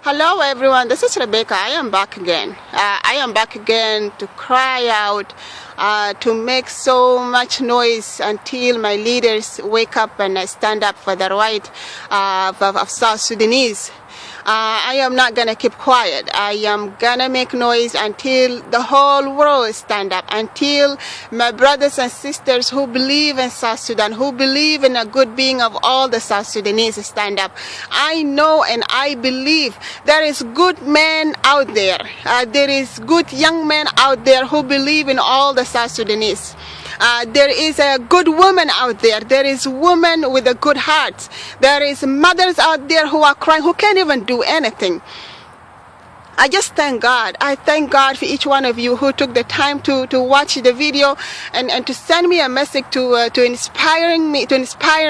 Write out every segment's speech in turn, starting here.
Hello everyone, this is Rebecca. I am back again. I am back again to cry out, to make so much noise until my leaders wake up and stand up for the right of South Sudanese. I am not going to keep quiet. I am going to make noise until the whole world stand up, until my brothers and sisters who believe in South Sudan, who believe in a good being of all the South Sudanese stand up. I know and I believe there is good men out there. There is good young men out there who believe in all the South Sudanese. There is a good woman out there. There is women with a good heart. There is mothers out there who are crying, who can't even do anything. I just thank God. I thank God for each one of you who took the time to watch the video and to send me a message to inspire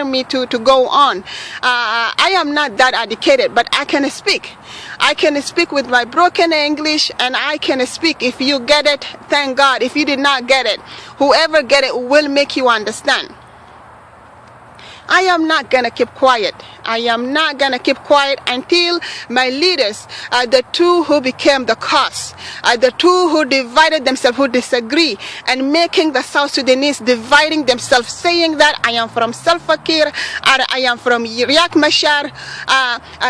me to go on. I am not that educated, but I can speak. I can speak with my broken English, and I can speak. If you get it, thank God. If you did not get it, whoever get it will make you understand. I am not going to keep quiet. I am not going to keep quiet until my leaders, the two who became the cause, the two who divided themselves, who disagree, and making the South Sudanese dividing themselves, saying that I am from Salva Kiir, or I am from Riek Machar.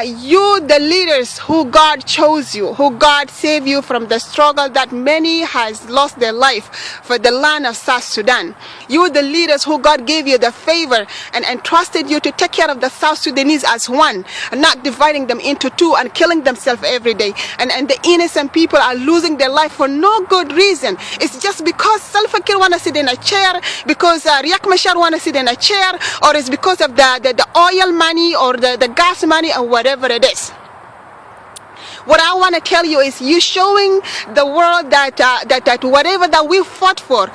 You, the leaders who God chose you, who God saved you from the struggle that many has lost their life for the land of South Sudan. You, the leaders who God gave you the favor and trusted you to take care of the South Sudanese as one, and not dividing them into two and killing themselves every day. And the innocent people are losing their life for no good reason. It's just because Salva Kiir want to sit in a chair, because Riek Machar want to sit in a chair, or it's because of the oil money or the gas money or whatever it is. What I want to tell you is you showing the world that whatever that we fought for,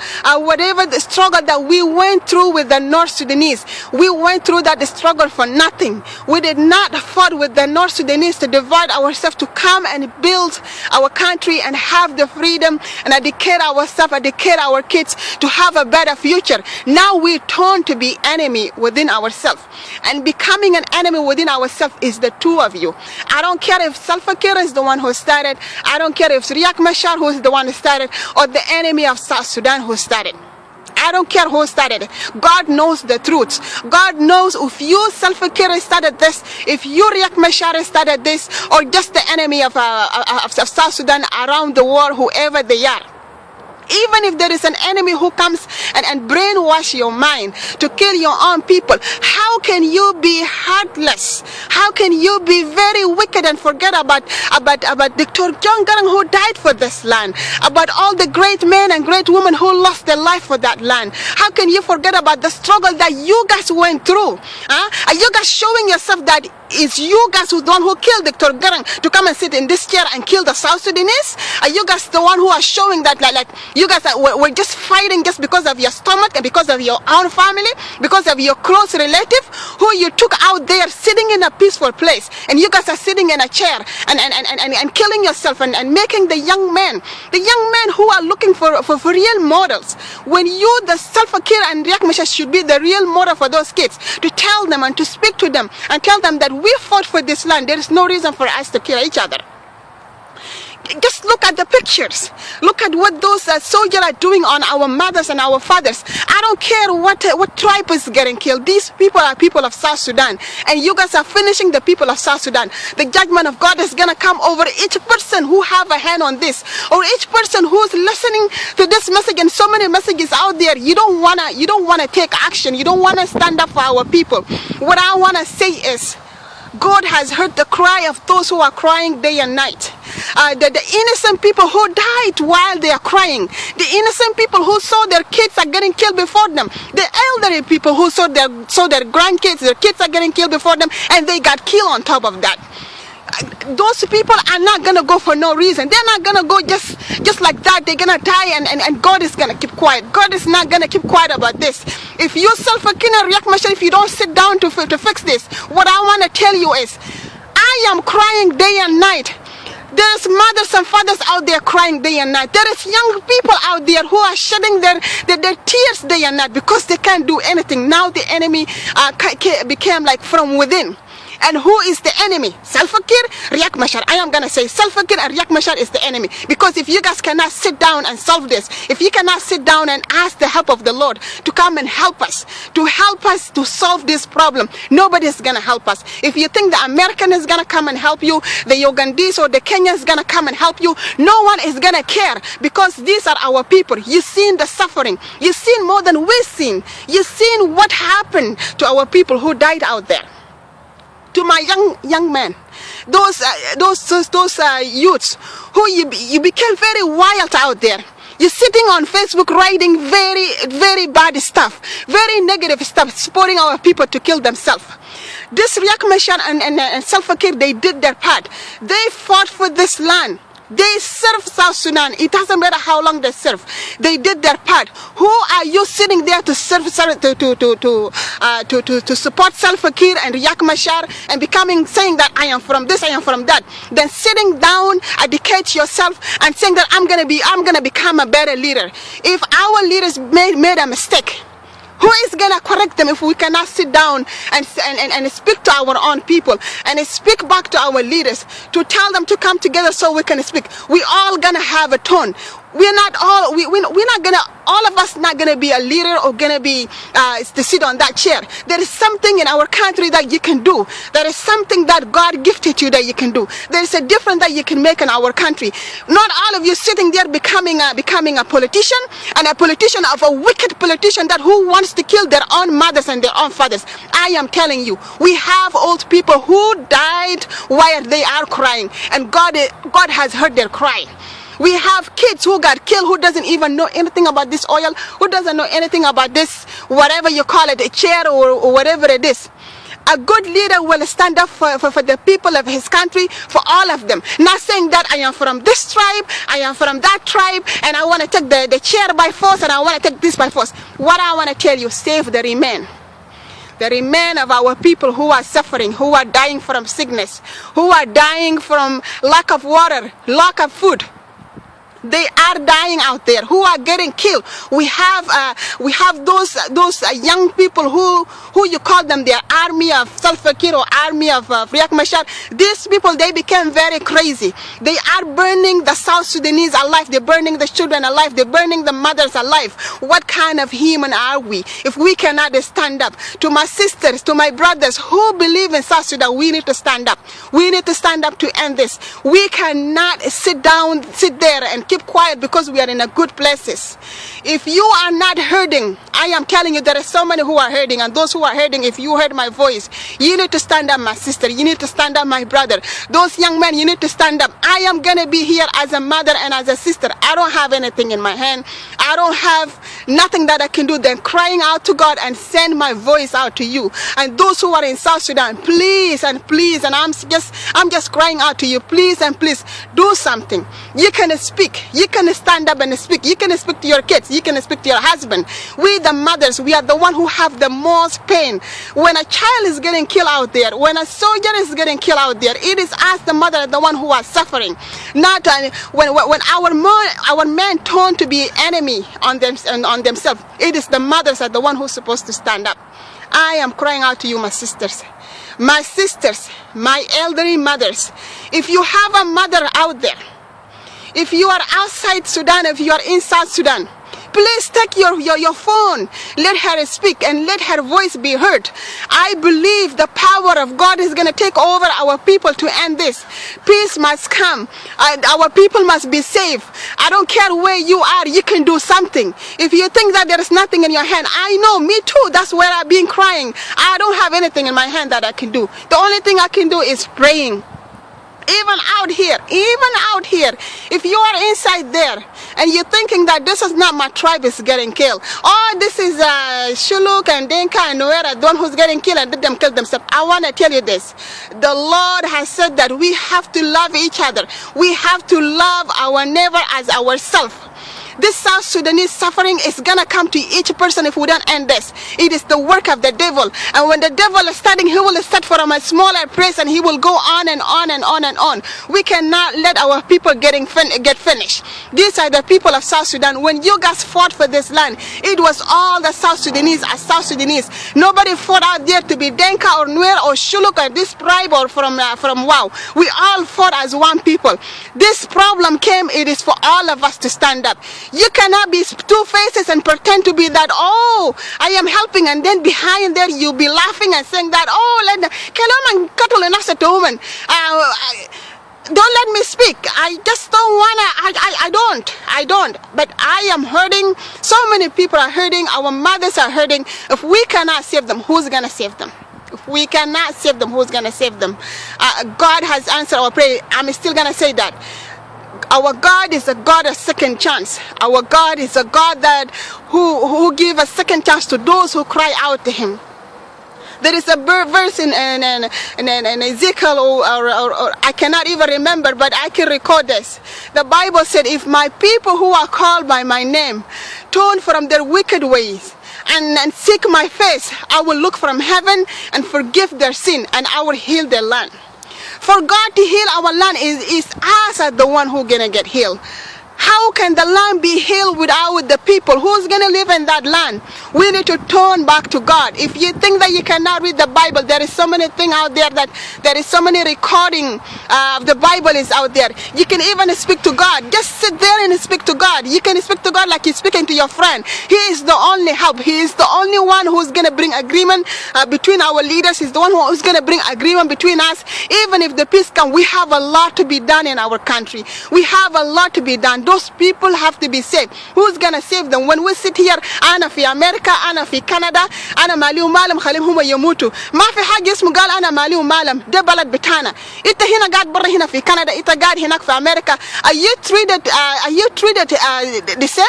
whatever the struggle that we went through with the North Sudanese, we went through that struggle for nothing. We did not fight with the North Sudanese to divide ourselves, to come and build our country and have the freedom and educate ourselves, educate our kids to have a better future. Now we turn to be enemy within ourselves. And becoming an enemy within ourselves is the two of you. I don't care if Salva Kiir is the one who started. I don't care if Riek Machar who is the one who started, or the enemy of South Sudan who started. I don't care who started it. God knows the truth. God knows if you, Salva Kiir, started this, if you, Riek Machar, started this, or just the enemy of South Sudan around the world, whoever they are. Even if there is an enemy who comes and brainwash your mind to kill your own people, how can you be heartless? How can you be very wicked and forget about Dr. John Garang who died for this land, about all the great men and great women who lost their life for that land? How can you forget about the struggle that you guys went through? Are you guys showing yourself that it's you guys who the one who killed Dr. Garang to come and sit in this chair and kill the South Sudanese? Are you guys the one who are showing that like you guys were just fighting just because of your stomach and because of your own family, because of your close relative who you took out there sitting in a peaceful place, and you guys are sitting in a chair and killing yourself and making the young men who are looking for real models, when you, the Salva Kiir and Riek Machar, should be the real model for those kids, to tell them and to speak to them and tell them that we fought for this land. There is no reason for us to kill each other. Just look at the pictures. Look at what those soldiers are doing on our mothers and our fathers. I don't care what tribe is getting killed. These people are people of South Sudan, and you guys are finishing the people of South Sudan. The judgment of God is gonna come over each person who have a hand on this, or each person who's listening to this message and so many messages out there. You don't wanna take action. You don't wanna stand up for our people. What I wanna say is, God has heard the cry of those who are crying day and night. The innocent people who died while they are crying. The innocent people who saw their kids are getting killed before them. The elderly people who saw their grandkids, their kids are getting killed before them, and they got killed on top of that. Those people are not gonna go for no reason. They're not gonna go just like that. They're gonna die and God is gonna keep quiet. God is not gonna keep quiet about this. If you, Salva Kiir and Riek Machar, if you don't sit down to fix this, what I want to tell you is, I am crying day and night. There's mothers and fathers out there crying day and night. There is young people out there who are shedding their tears day and night because they can't do anything. Now the enemy became like from within. And who is the enemy? Salva Kiir, Riek Machar. I am going to say Salva Kiir and Riek Machar is the enemy. Because if you guys cannot sit down and solve this, if you cannot sit down and ask the help of the Lord to come and help us to solve this problem, nobody is going to help us. If you think the American is going to come and help you, the Ugandese or the Kenyan is going to come and help you, no one is going to care, because these are our people. You've seen the suffering. You've seen more than we've seen. You've seen what happened to our people who died out there. To my young men, those youths who you became very wild out there. You're sitting on Facebook writing very bad stuff, very negative stuff, supporting our people to kill themselves. This Riek Machar and Salva Kiir, they did their part. They fought for this land. They serve South Sudan. It doesn't matter how long they serve. They did their part. Who are you sitting there to serve, to support Salva Kiir and Riek Machar and saying that I am from this, I am from that? Then sitting down, educate yourself and saying that I'm gonna become a better leader. If our leaders made a mistake, who is going to correct them if we cannot sit down and speak to our own people and speak back to our leaders to tell them to come together so we can speak? We all going to have a tone. We're not gonna, all of us not gonna be a leader or gonna be to sit on that chair. There is something in our country that you can do. There is something that God gifted you that you can do. There is a difference that you can make in our country. Not all of you sitting there becoming a politician, and a politician of a wicked politician that who wants to kill their own mothers and their own fathers. I am telling you, we have old people who died while they are crying, and God has heard their cry. We have kids who got killed who doesn't even know anything about this oil, who doesn't know anything about this, whatever you call it, a chair or whatever it is. A good leader will stand up for the people of his country, for all of them. Not saying that I am from this tribe, I am from that tribe, and I want to take the chair by force, and I want to take this by force. What I want to tell you, save the remain. The remain of our people who are suffering, who are dying from sickness, who are dying from lack of water, lack of food. They are dying out there, who are getting killed. We have those young people who you call them the army of Salva Kiir or army of Riek Machar. These people, they became very crazy. They are burning the South Sudanese alive. They're burning the children alive. They're burning the mothers alive. What kind of human are we if we cannot stand up? To my sisters, to my brothers who believe in South Sudan, we need to stand up. We need to stand up to end this. We cannot sit there and keep quiet because we are in a good places. If you are not hurting, I am telling you, there are so many who are hurting, and those who are hurting, if you heard my voice, you need to stand up, my sister. You need to stand up, my brother. Those young men, you need to stand up. I am gonna be here as a mother and as a sister. I don't have anything in my hand. I don't have nothing that I can do than crying out to God and send my voice out to you. And those who are in South Sudan, please and please, and I'm just crying out to you, please and please, do something. You can speak. You can stand up and speak. You can speak to your kids. You can speak to your husband. We, the mothers, we are the one who have the most pain. When a child is getting killed out there, when a soldier is getting killed out there, it is us, the mother, the one who are suffering. Not when our men turn to be enemy on themselves. It is the mothers are the one who's supposed to stand up. I am crying out to you, my sisters, my elderly mothers. If you have a mother out there, if you are outside Sudan, if you are in South Sudan, please take your phone, let her speak and let her voice be heard. I believe the power of God is going to take over our people to end this. Peace must come. Our people must be safe. I don't care where you are, you can do something. If you think that there is nothing in your hand, I know, me too, that's where I've been crying. I don't have anything in my hand that I can do. The only thing I can do is praying. Even out here, if you are inside there and you're thinking that this is not my tribe is getting killed, or this is Shuluk and Dinka and Nuera, the one who's getting killed and did them kill themselves, I want to tell you this. The Lord has said that we have to love each other. We have to love our neighbor as ourselves. This South Sudanese suffering is gonna come to each person if we don't end this. It is the work of the devil. And when the devil is starting, he will start from a smaller place and he will go on and on and on and on. We cannot let our people get finished. These are the people of South Sudan. When you guys fought for this land, it was all the South Sudanese as South Sudanese. Nobody fought out there to be Denka or Nuer or Shuluk or this tribe or from Wow. We all fought as one people. This problem came, it is for all of us to stand up. You cannot be two faces and pretend to be that, oh, I am helping, and then behind there you'll be laughing and saying that, oh, let the woman. Don't let me speak. I just don't wanna. I don't. But I am hurting. So many people are hurting. Our mothers are hurting. If we cannot save them, who's gonna save them? If we cannot save them, who's gonna save them? God has answered our prayer. I'm still gonna say that. Our God is a God of second chance. Our God is a God that who give a second chance to those who cry out to Him. There is a verse in Ezekiel, or I cannot even remember, but I can record this. The Bible said, if my people who are called by my name turn from their wicked ways and seek my face, I will look from heaven and forgive their sin, and I will heal their land. For God to heal our land is us as the one who's gonna get healed. How can the land be healed without the people? Who's going to live in that land? We need to turn back to God. If you think that you cannot read the Bible, there is so many things out there that there is so many recording of the Bible is out there. You can even speak to God. Just sit there and speak to God. You can speak to God like you're speaking to your friend. He is the only help. He is the only one who's going to bring agreement between our leaders. He's the one who's going to bring agreement between us. Even if the peace comes, we have a lot to be done in our country. We have a lot to be done. Those people have to be saved. Who's gonna save them? When we sit here, أنا في أمريكا, أنا في كندا, أنا مالي ومالم خليهم هم يموتوا. ما في حاجة اسمه قال أنا مالي ومالم. ده بلد بتاعنا. إنت هنا قاعد برا هنا في كندا. إنت قاعد هناك في أمريكا. Are you treated the same?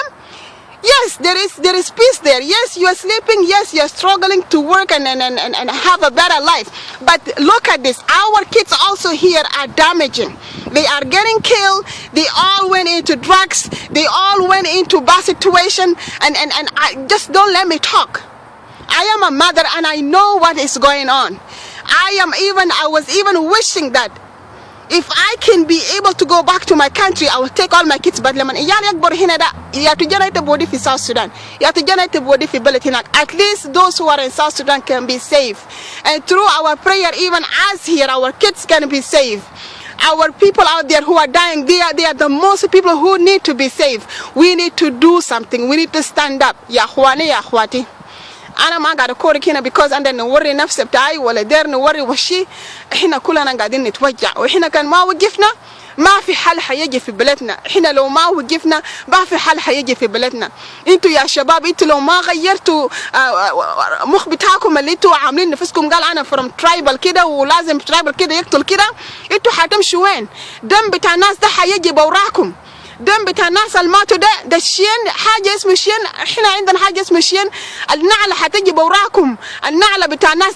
Yes, there is peace there. Yes, you are sleeping. Yes, you are struggling to work and have a better life. But look at this. Our kids also here are damaging. They are getting killed. They all went into drugs. They all went into bad situation. And I just don't let me talk. I am a mother and I know what is going on. I was even wishing that if I can be able to go back to my country, I will take all my kids. But you have to generate a body for South Sudan. You have to generate a body for Beletina. At least those who are in South Sudan can be safe. And through our prayer, even us here, our kids can be safe. Our people out there who are dying, they are the most people who need to be saved. We need to do something. We need to stand up. Ya Khwani, ya Khwati. أنا ما قاعد أكورك هنا because عندنا نوري نفس بتاعي ولا دير نوري وشي. إحنا كلنا قاعدين نتوجع وإحنا كان ما وقفنا ما في حل حيجي في بلدنا. إحنا لو ما وقفنا ما في حل حيجي في بلدنا. أنتوا يا شباب أنتوا لو ما غيرتوا مخ بتاعكم اللي أنتوا عاملين نفسكم قال أنا from tribal كده ولازم tribal كده يقتل كده. أنتوا حتمشوا وين؟ دم بتاع الناس ده حيجي بوراكم. دم بتاع الناس الماتوا ده الشين حاجة اسمه شين. احنا عندنا حاجة اسمه شين. النعلة حتجي بوراكم. النعلة بتاع الناس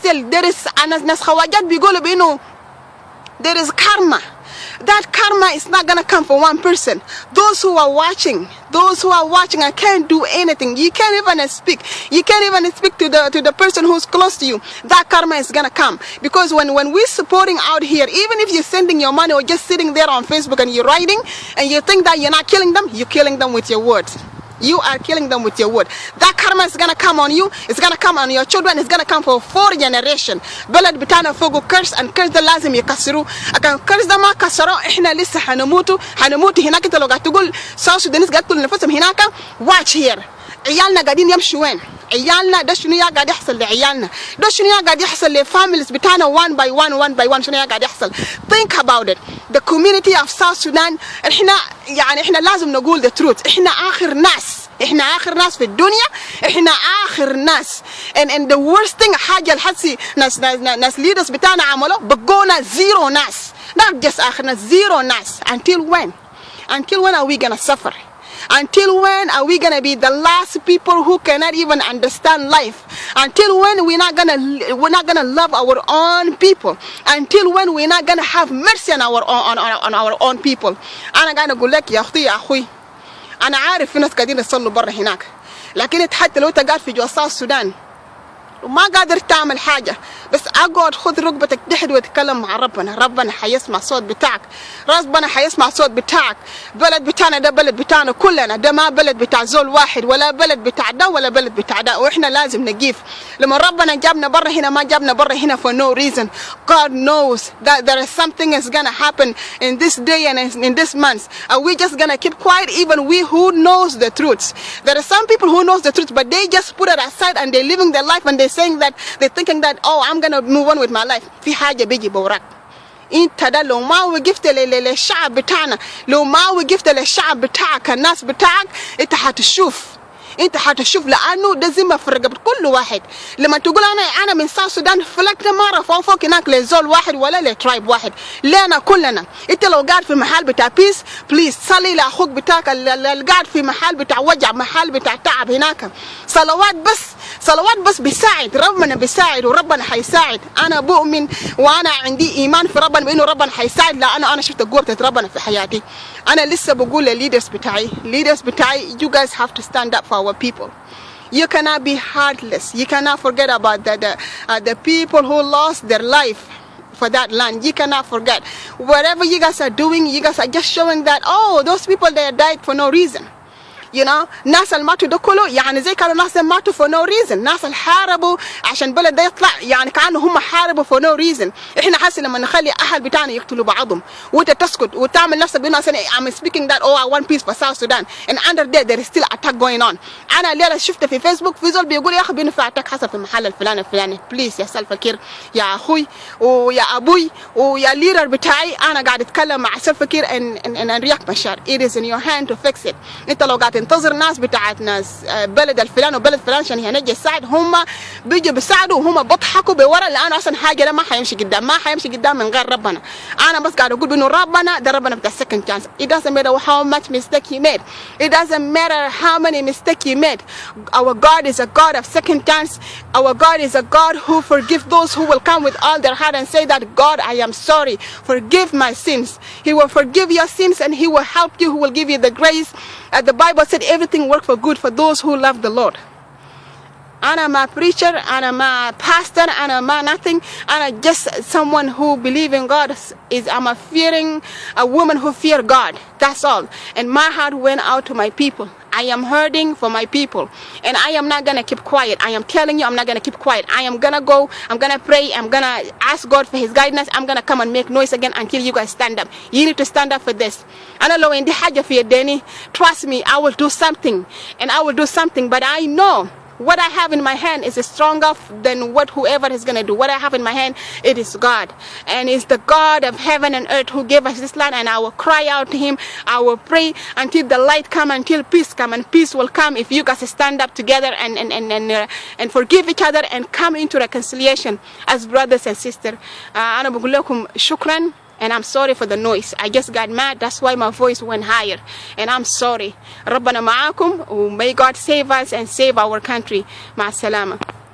ناس خواجات بيقولوا بإنه there is karma. That karma is not gonna come from one person. Those who are watching, I can't do anything. You can't even speak. You can't even speak to the person who's close to you. That karma is gonna come. Because when we're supporting out here, even if you're sending your money or just sitting there on Facebook and you're writing and you think that you're not killing them, you're killing them with your words. You are killing them with your word. That karma is gonna come on you. It's gonna come on your children. It's gonna come for 4 generations. بلد بتاعنا فوقه curse and curse ده لازم يكسروه. أكان curse ده ما كسروه إحنا لسه هنموتوا هناك. أنت لو قاعد تقول South Sudanese قاعد تقول نفسهم هناك. Watch here. عيالنا قاعدين يمشوا وين؟ عيالنا ده شنو قاعد يحصل لعيالنا؟ ده شنو قاعد يحصل لفاميليز بتاعنا one by one شنو قاعد يحصل؟ Think about it. The community of South Sudan إحنا لازم نقول the truth. إحنا آخر ناس في الدنيا. إحنا آخر ناس. And the worst thing حاجة الحسي ناس leaders بتاعنا عملوا بقونا zero ناس. Not just آخر ناس, zero ناس. Until when? Until when are we gonna suffer? Until when are we gonna be the last people who cannot even understand life? Until when we're not gonna love our own people? Until when we're not gonna have mercy on our own people? أنا قاعدة أقول لك يا أختي يا أخوي أنا عارف في ناس قاعدين يصلوا برا هناك، لكن حتى لو أنت قاعد في جوصاء السودان وما قادر تعمل حاجة، بس أقعد خذ ركبتك تحت وتتكلم مع ربنا. ربنا حيسمع صوت بتاعك، ربنا حيسمع صوت بتاعك. بلد بتاعنا ده بلد بتاعنا كلنا، ده ما بلد بتاع زول واحد ولا بلد بتاع ده ولا بلد بتاع ده، وإحنا لازم نجيف. لما ربنا جابنا برا هنا ما جابنا برا هنا for no reason. God knows that there is something is gonna happen in this day and in this month. Are we just gonna keep quiet? Even we who knows the truth. There are some people who knows the truth, but they just put it aside and they're living their life and they saying that they're thinking that, oh, I'm gonna move on with my life. في حاجة بيجي بوراك. انت ده لو ما وقفت للشعب بتاعنا، لو ما وقفت للشعب بتاعك الناس بتاعك، انت حتشوف لانه ده زي ما في رقبة كل واحد. لما تقول انا من ساوث السودان، فلكنا ما رفعوا فوق هناك لزول واحد ولا لترايب واحد، لنا كلنا. انت لو قاعد في محل بتاع بيس، بليز صلي لاخوك بتاعك اللي قاعد في محل بتاع وجع، محل بتاع تعب هناك. صلوات بس بيساعد، ربنا بيساعد وربنا حيساعد. انا بؤمن وانا عندي ايمان في ربنا بانه ربنا حيساعد، لانه انا شفت قوة ربنا في حياتي. انا لسه بقول للليدرز بتاعي you guys have to stand up for our people. You cannot be heartless. You cannot forget about the people who lost their life for that land. You cannot forget. Whatever you guys are doing, you guys are just showing that, oh, those people, they died for no reason. You know, ناس اللي ماتوا ده كله يعني زي كانوا ناس ماتوا for no reason. ناس اللي حاربوا عشان بلد ده يطلع يعني كانوا هم حاربوا for no reason. احنا حاسين لما نخلي اهل بتاعنا يقتلوا بعضهم وانت تسكت وتعمل نفسك بانه I'm speaking that, oh, I want peace for South Sudan, and under there is still attack going on. انا الليله شفت في فيسبوك في زول بيقول يا اخي بانه في اتاك حصل في المحل الفلاني. بليز يا سلفا كير يا اخوي ويا ابوي ويا ليدر بتاعي، انا قاعد اتكلم مع سلفا كير ان رياك مشار. It is in your hand to fix it. انت لو قاعد تنتظر ناس بتاعت ناس بلد الفلان وبلد فلان عشان هنجي يساعد، هم بيجوا بيساعدوا وهم بيضحكوا بورا، لانه اصلا حاجه ده ما حيمشي قدام من غير ربنا. انا بس قاعد اقول بانه ربنا ده ربنا بتاع second chance. It doesn't matter how much mistake he made. It doesn't matter how many mistakes he made. Our God is a God of second chance. Our God is a God who forgives those who will come with all their heart and say that, God, I am sorry. Forgive my sins. He will forgive your sins and he will help you. He will give you the grace. The Bible said everything works for good for those who love the Lord. أنا ما preacher, أنا ما pastor, أنا ما nothing. أنا just someone who believe in God. I'm a woman who fear God. That's all. And my heart went out to my people. I am hurting for my people. And I am not going to keep quiet. I am telling you, I'm not going to keep quiet. I am going to go, I'm going to pray, I'm going to ask God for his guidance. I'm going to come and make noise again until you guys stand up. You need to stand up for this. أنا لو عندي حاجة في يديني, trust me, I will do something. And I will do something. But I know what I have in my hand is stronger than what whoever is going to do. What I have in my hand, it is God. And it's the God of heaven and earth who gave us this land. And I will cry out to him. I will pray until the light come, until peace come. And peace will come if you guys stand up together and forgive each other and come into reconciliation as brothers and sisters. أنا بقول لكم شكرا. And I'm sorry for the noise. I just got mad. That's why my voice went higher. And I'm sorry. ربنا معاكم. May God save us and save our country. مع السلامة.